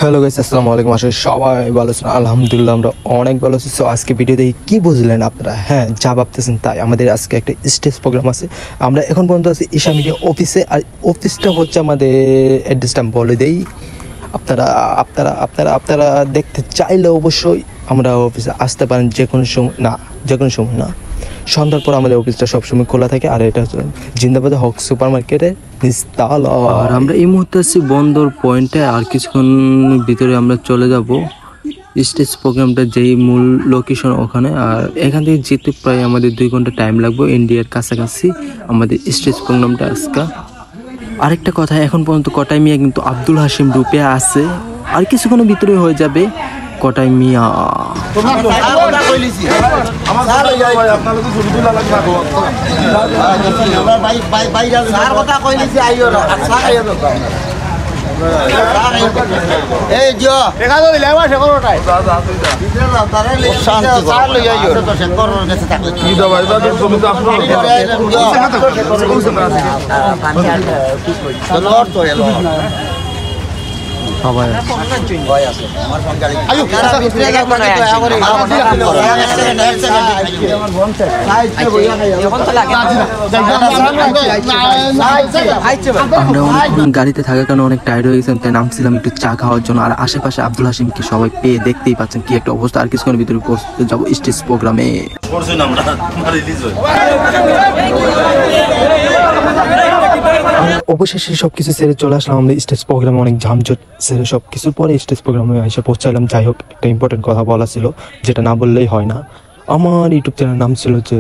Hello guys, আসসালামু আলাইকুম। আসলে সবাই ভালো আছেন? আলহামদুলিল্লাহ আমরা অনেক ভালো আছি। সো আজকে ভিডিও দেখে কি বুঝলেন আপনারা? হ্যাঁ, যা ভাবতেছেন তাই। আমাদের আজকে একটা স্টেজ প্রোগ্রাম আছে। আমরা এখন পর্যন্ত আছি ঈশা মিডিয়া অফিসে। আর অফিসটা হচ্ছে আমাদের অ্যাড্রেসটা বলে দেই। আপনারা দেখতে চাইলে অবশ্যই আমরা অফিসে আসতে পারেন যে কোনো সময় না, সন্ধ্যার পর আমাদের অফিসটা সবসময় খোলা থাকে। আর এটা হচ্ছে জিন্দাবাদ হক সুপার মার্কেটের নিচতলা। আর আমরা এই মুহূর্তে আছি বন্দর পয়েন্টে। আর কিছুক্ষণ ভিতরে আমরা চলে যাব স্টেজ প্রোগ্রামটা যেই মূল লোকেশন ওখানে। আর এখান থেকে যেতে প্রায় আমাদের 2 ঘন্টা টাইম লাগবে। ইন্ডিয়ার কাছাকাছি আমাদের স্টেজ প্রোগ্রামটা আজকে। আরেকটা কথা, এখন পর্যন্ত কটাই মিয়া কিন্তু আব্দুল হাশিম রূপে আছে। আর কিছুক্ষণের ভিতরে হয়ে যাবে কটাই মিয়া। গাড়িতে থাকার কারণে অনেক টায়ার্ড হয়ে গেছেন, তাই নামছিলাম একটু চা খাওয়ার জন্য। আর আশেপাশে আব্দুল হাশিমকে সবাই পেয়ে দেখতেই পাচ্ছেন কি একটা অবস্থা। আর কিছুক্ষণের ভিতরে যাবো স্টেজ প্রোগ্রামে। অবশেষে সবকিছু ছেড়ে চলে আসলাম আমরা স্টেজ প্রোগ্রামে। অনেক ঝামঝট ছেড়ে সবকিছুর পরে স্টেজ প্রোগ্রামে এসে পৌঁছালাম। যাই হোক, একটা ইম্পর্টেন্ট কথা বলা ছিল যেটা না বললেই হয় না। আমার ইউটিউব চ্যানেল নাম ছিল যে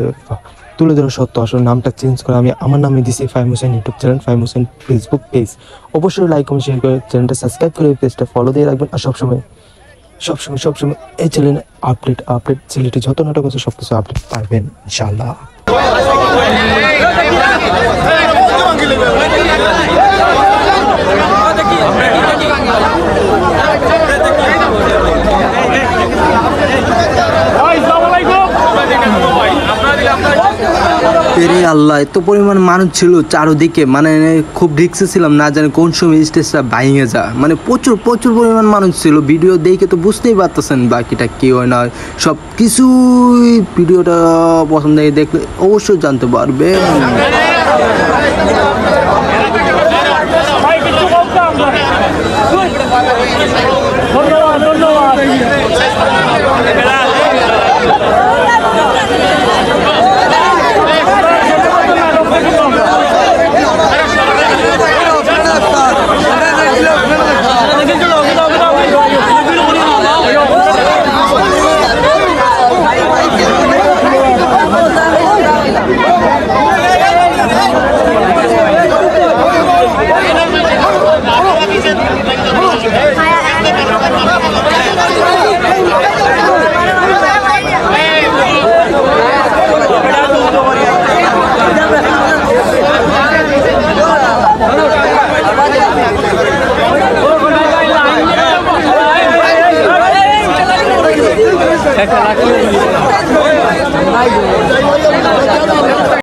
তুলে ধরো সত্য। আসলে নামটা চেঞ্জ করে আমি আমার নামে দিছি Fahim Hossain YouTube channel, Fahim Hossain Facebook page. অবশ্যই লাইক কমেন্ট শেয়ার করে চ্যানেলটা সাবস্ক্রাইব করে পেজটা ফলো দিয়ে রাখবেন। আর সবসময় এই চ্যানেলে আপডেট ছেলেটি যত নাটক আছে সব কিছু আপডেট পাবেন ইনশাআল্লাহ। আল্লাহ, এত পরিমাণ মানুষ ছিল চারদিকে, মানে খুব রিক্সে ছিলাম, না জানি কোন সময় স্টেজটা ভেঙে যা। মানে প্রচুর পরিমাণ মানুষ ছিল। ভিডিও দেখে তো বুঝতেই পারতেছেন বাকিটা কি হয় না। সব কিছুই ভিডিওটা পছন্দ দেখলে অবশ্যই জানতে পারবেন।